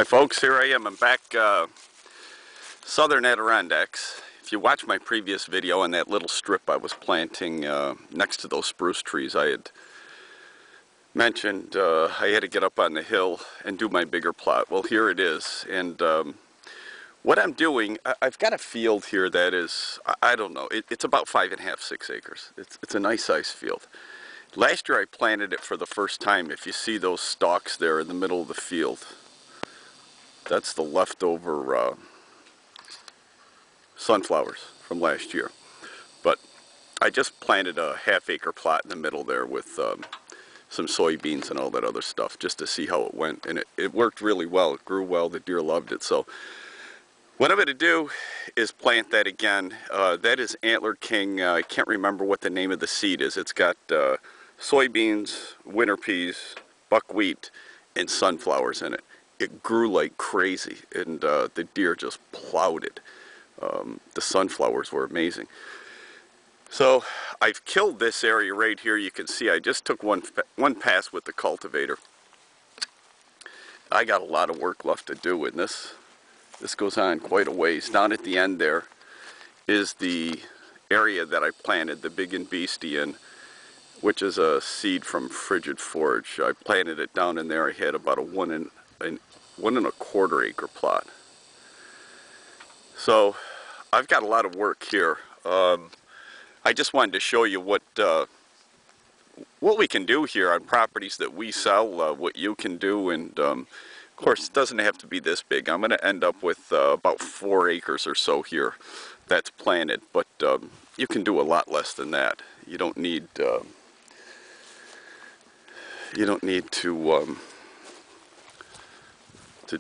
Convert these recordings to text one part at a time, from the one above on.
Hi folks, here I am. I'm back southern Adirondacks. If you watch my previous video on that little strip I was planting next to those spruce trees, I had mentioned I had to get up on the hill and do my bigger plot. Well, here it is. And what I'm doing, I've got a field here that is, I don't know, it's about 5.5, 6 acres. It's a nice sized field. Last year I planted it for the first time. If you see those stalks there in the middle of the field, that's the leftover sunflowers from last year. But I just planted a half-acre plot in the middle there with some soybeans and all that other stuff just to see how it went. And it worked really well. It grew well. The deer loved it. So what I'm going to do is plant that again. That is Antler King. I can't remember what the name of the seed is. It's got soybeans, winter peas, buckwheat, and sunflowers in it. It grew like crazy, and the deer just plowed it. The sunflowers were amazing. So I've killed this area right here. You can see I just took one pass with the cultivator. I got a lot of work left to do in this. This goes on quite a ways. Down at the end there is the area that I planted the Big and Beastie in, which is a seed from Frigid Forage. I planted it down in there. I had about a 1.25 acre plot. So I've got a lot of work here. I just wanted to show you what we can do here on properties that we sell, what you can do, and of course it doesn't have to be this big. I'm going to end up with about 4 acres or so here that's planted, but you can do a lot less than that. You don't need to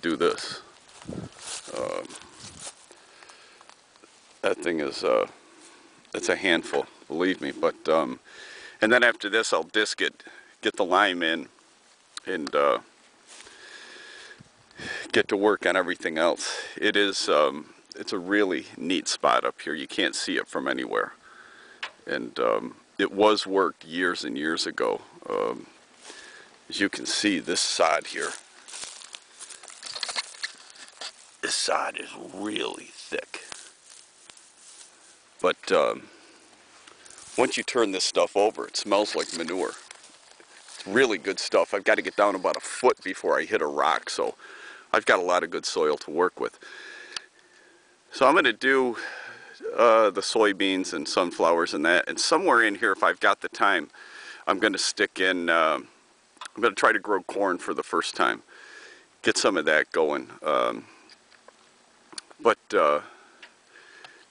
do this. That thing is it's a handful, believe me. But and then after this I'll disc it, get the lime in, and get to work on everything else. It's a really neat spot up here. You can't see it from anywhere, and it was worked years and years ago. As you can see, this sod here, this sod is really thick. But once you turn this stuff over, it smells like manure. It's really good stuff. I've got to get down about a foot before I hit a rock, so I've got a lot of good soil to work with. So I'm going to do the soybeans and sunflowers and that, and somewhere in here, if I've got the time, I'm going to stick in, I'm going to try to grow corn for the first time. Get some of that going. But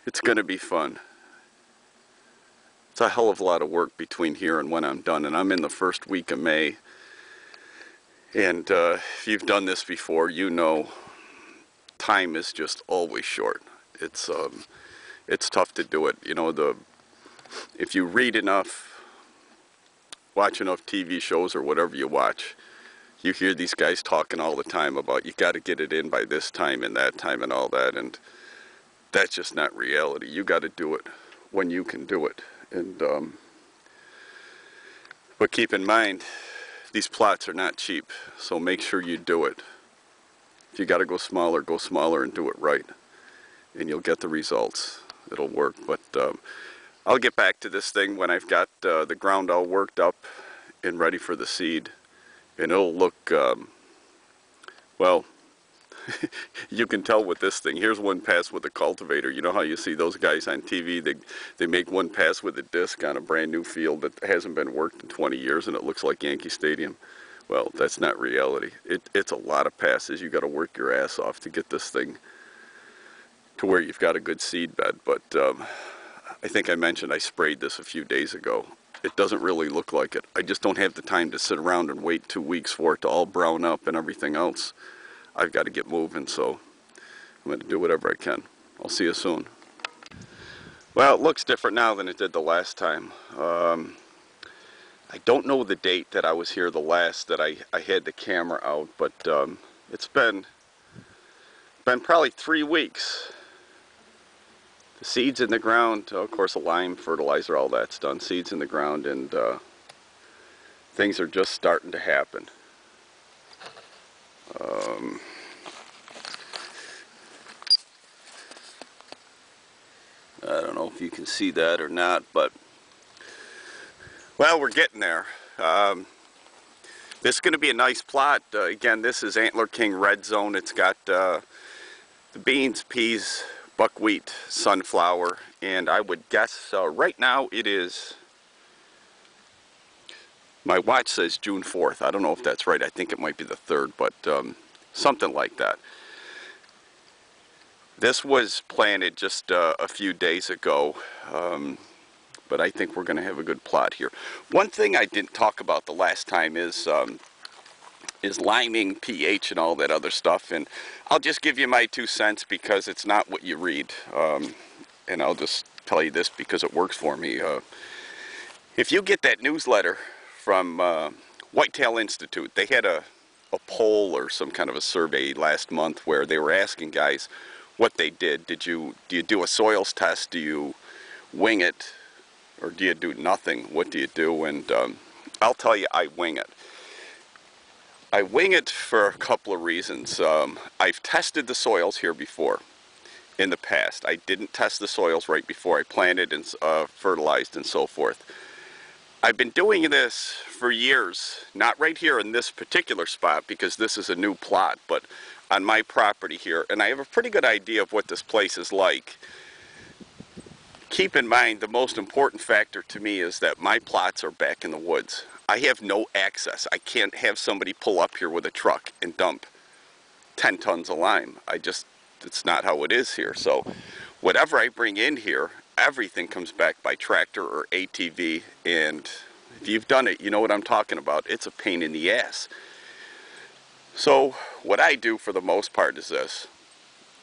it's going to be fun. It's a hell of a lot of work between here and when I'm done, and I'm in the first week of May. And if you've done this before, you know time is just always short. It's tough to do it. You know, if you read enough, watch enough TV shows or whatever you watch, you hear these guys talking all the time about you got to get it in by this time and that time and all that, and that's just not reality. You got to do it when you can do it. And but keep in mind, these plots are not cheap, so make sure you do it. If you got to go smaller and do it right, and you'll get the results. It'll work. But I'll get back to this thing when I've got the ground all worked up and ready for the seed, and it'll look well. You can tell with this thing. Here's one pass with a cultivator. You know how you see those guys on TV, they make one pass with a disc on a brand new field that hasn't been worked in 20 years and it looks like Yankee Stadium. Well, that's not reality. It's a lot of passes. You got to work your ass off to get this thing to where you've got a good seed bed. But I think I mentioned I sprayed this a few days ago. It doesn't really look like it. I just don't have the time to sit around and wait 2 weeks for it to all brown up and everything else. I've got to get moving, so I'm going to do whatever I can. I'll see you soon. Well, it looks different now than it did the last time. I don't know the date that I was here the last that I had the camera out, but it's been probably 3 weeks. The seeds in the ground, of course the lime, fertilizer, all that's done. Seeds in the ground, and things are just starting to happen. I don't know if you can see that or not, but well, we're getting there. This is going to be a nice plot. Again, this is Antler King Red Zone. It's got the beans, peas, buckwheat, sunflower, and I would guess right now it is, my watch says June 4th. I don't know if that's right. I think it might be the 3rd, but something like that. This was planted just a few days ago, but I think we're going to have a good plot here. One thing I didn't talk about the last time is liming, pH, and all that other stuff. And I'll just give you my 2 cents because it's not what you read. And I'll just tell you this because it works for me. If you get that newsletter from Whitetail Institute, they had a poll or some kind of a survey last month where they were asking guys what they did. Do you do a soils test? Do you wing it? Or do you do nothing? What do you do? And I'll tell you, I wing it. I wing it for a couple of reasons. I've tested the soils here before in the past. I didn't test the soils right before I planted and fertilized and so forth. I've been doing this for years, not right here in this particular spot because this is a new plot, but on my property here, and I have a pretty good idea of what this place is like. Keep in mind, the most important factor to me is that my plots are back in the woods. I have no access. I can't have somebody pull up here with a truck and dump 10 tons of lime. It's not how it is here. So whatever I bring in here, everything comes back by tractor or ATV, and if you've done it, you know what I'm talking about. It's a pain in the ass. So what I do for the most part is this.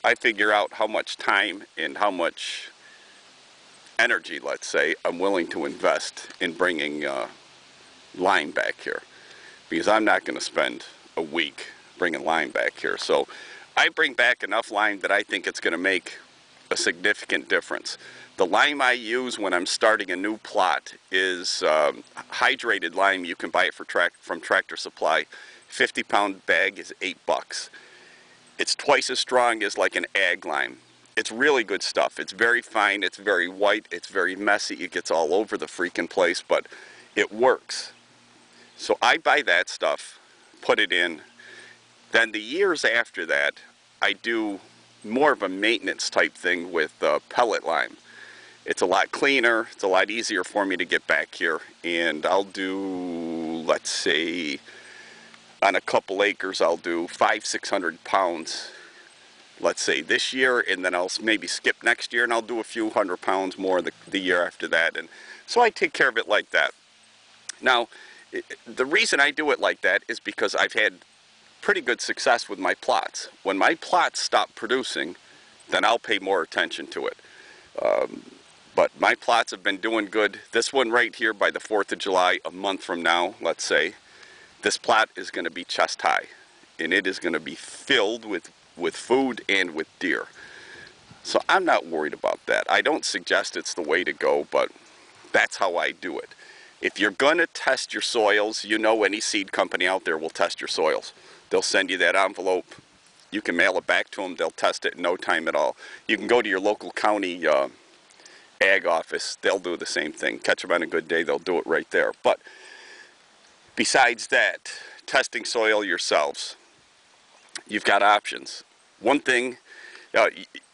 I figure out how much time and how much energy, let's say, I'm willing to invest in bringing lime back here, because I'm not going to spend a week bringing lime back here. So I bring back enough lime that I think it's going to make a significant difference. The lime I use when I'm starting a new plot is hydrated lime. You can buy it from Tractor Supply. 50-pound bag is $8. It's twice as strong as like an ag lime. It's really good stuff. It's very fine, it's very white, it's very messy, it gets all over the freaking place, but it works. So I buy that stuff, put it in. Then the years after that, I do more of a maintenance type thing with pellet lime. It's a lot cleaner, it's a lot easier for me to get back here, and I'll do, let's say, on a couple acres, I'll do 500-600 pounds, let's say this year, and then I'll maybe skip next year and I'll do a few 100 pounds more the year after that. And so I take care of it like that. Now, the reason I do it like that is because I've had pretty good success with my plots. When my plots stop producing, then I'll pay more attention to it. But my plots have been doing good. This one right here, by the 4th of July, a month from now, let's say, this plot is going to be chest high, and it is going to be filled with food and with deer. So I'm not worried about that. I don't suggest it's the way to go, but that's how I do it. If you're going to test your soils, you know any seed company out there will test your soils. They'll send you that envelope. You can mail it back to them. They'll test it in no time at all. You can go to your local county ag office. They'll do the same thing. Catch them on a good day, they'll do it right there. But besides that, testing soil yourselves, you've got options. One thing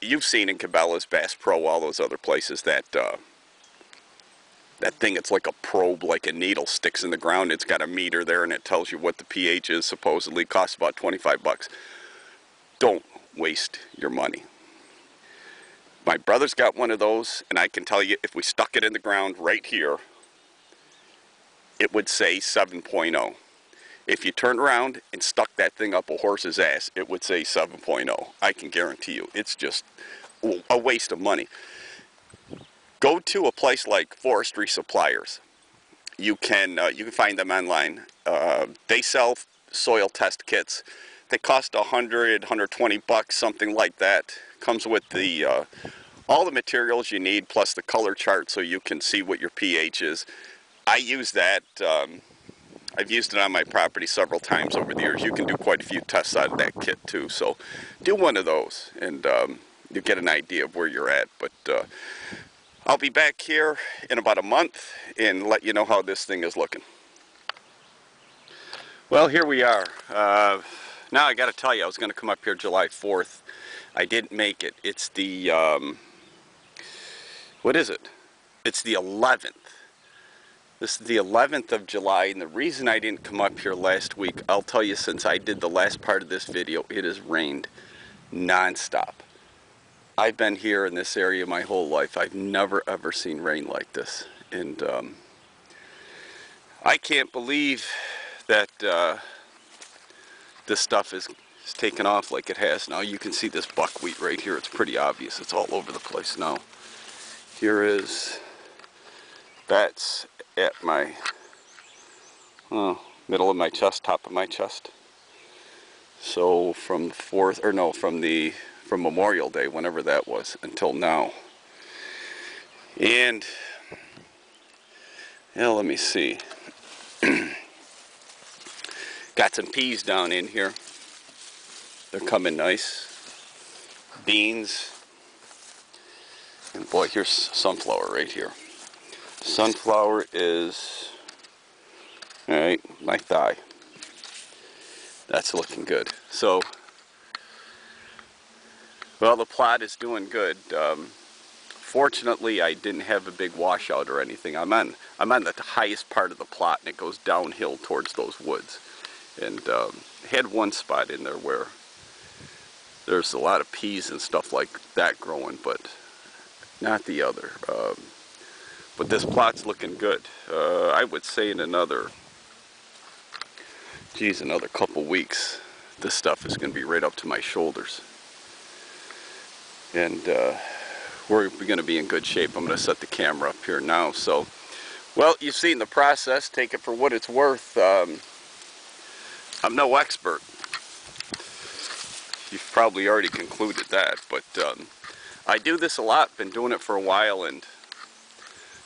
you've seen in Cabela's, Bass Pro, all those other places, that thing, it's like a probe, like a needle, sticks in the ground. It's got a meter there and it tells you what the pH is. Supposedly costs about 25 bucks. Don't waste your money. My brother's got one of those, and I can tell you, if we stuck it in the ground right here, it would say 7.0. If you turned around and stuck that thing up a horse's ass, it would say 7.0. I can guarantee you. It's just a waste of money. Go to a place like Forestry Suppliers. You can find them online. They sell soil test kits. They cost $100, $120, something like that. Comes with the all the materials you need, plus the color chart so you can see what your pH is. I use that. I've used it on my property several times over the years. You can do quite a few tests out of that kit too. So do one of those, and you'll get an idea of where you're at. But I'll be back here in about a month and let you know how this thing is looking. Well, here we are. Now I got to tell you, I was going to come up here July 4th. I didn't make it. It's the, what is it? It's the 11th. This is the 11th of July, and the reason I didn't come up here last week, I'll tell you, since I did the last part of this video, it has rained non-stop. I've been here in this area my whole life. I've never ever seen rain like this, and I can't believe that this stuff is taken off like it has. Now you can see this buckwheat right here. It's pretty obvious. It's all over the place now. Here is, that's at my middle of my chest, top of my chest. So from the 4th, or no, from Memorial Day, whenever that was, until now. And yeah, let me see. Got some peas down in here. They're coming nice. Beans. And boy, here's sunflower right here. Sunflower is, alright, my thigh. That's looking good. So, well, the plot is doing good. Fortunately, I didn't have a big washout or anything. I'm on the highest part of the plot, and it goes downhill towards those woods. And had one spot in there where there's a lot of peas and stuff like that growing, but not the other. But this plot's looking good. I would say in another couple weeks, this stuff is going to be right up to my shoulders. And we're going to be in good shape. I'm going to set the camera up here now. So, well, you've seen the process. Take it for what it's worth. I'm no expert. You've probably already concluded that, but I do this a lot. Been doing it for a while, and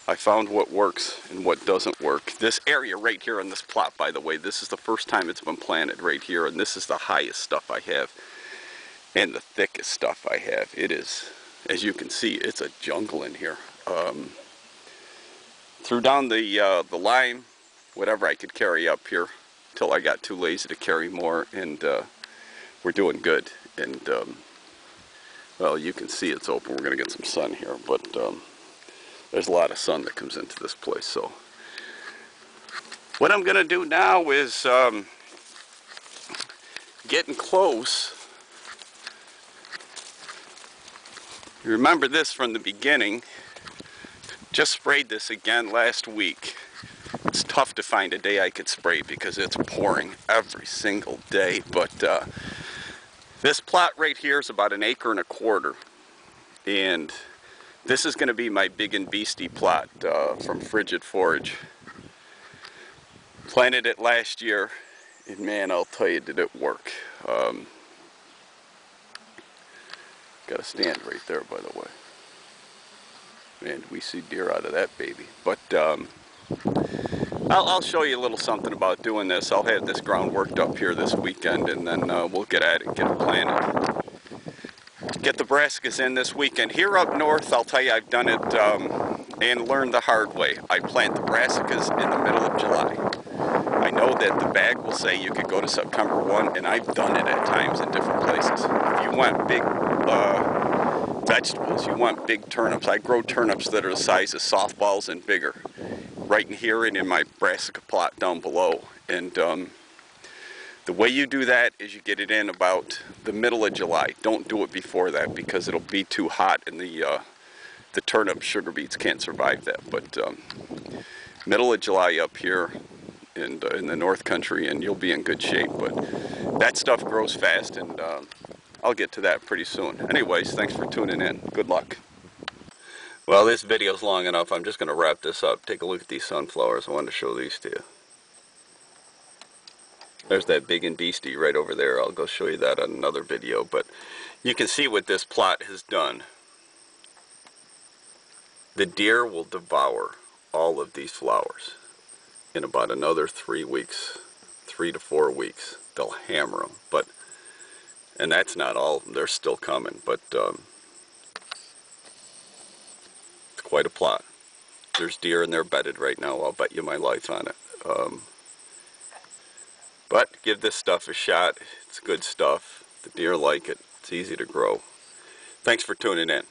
I found what works and what doesn't work. This area right here on this plot, by the way, this is the first time it's been planted right here, and this is the highest stuff I have and the thickest stuff I have. It is, as you can see, it's a jungle in here. Threw down the lime, whatever I could carry up here, until I got too lazy to carry more, and we're doing good. And well, you can see it's open. We're going to get some sun here, but there's a lot of sun that comes into this place. So what I'm going to do now is getting close. You remember this from the beginning. Just sprayed this again last week. It's tough to find a day I could spray because it's pouring every single day, but this plot right here is about 1.25 acres, and this is going to be my big and beastie plot from Frigid Forage. Planted it last year, and man, I'll tell you, did it work. Got a stand right there, by the way. Man, we see deer out of that baby. But I'll show you a little something about doing this. I'll have this ground worked up here this weekend, and then we'll get at it and get it planted. Get the brassicas in this weekend. Here up north, I'll tell you, I've done it and learned the hard way. I plant the brassicas in the middle of July. I know that the bag will say you could go to September 1, and I've done it at times in different places. If you want big vegetables, you want big turnips. I grow turnips that are the size of softballs and bigger, right in here and in my brassica plot down below. And the way you do that is you get it in about the middle of July. Don't do it before that because it'll be too hot and the turnip sugar beets can't survive that. But middle of July up here in the North Country, and you'll be in good shape. But that stuff grows fast, and I'll get to that pretty soon. Anyways, thanks for tuning in. Good luck. Well, this video's long enough. I'm just going to wrap this up. Take a look at these sunflowers. I wanted to show these to you. There's that big and beastie right over there. I'll go show you that on another video. But you can see what this plot has done. The deer will devour all of these flowers in about another 3 weeks, 3 to 4 weeks. They'll hammer them. And that's not all. They're still coming. But quite a plot. There's deer in there bedded right now, I'll bet you my life on it. But give this stuff a shot. It's good stuff. The deer like it. It's easy to grow. Thanks for tuning in.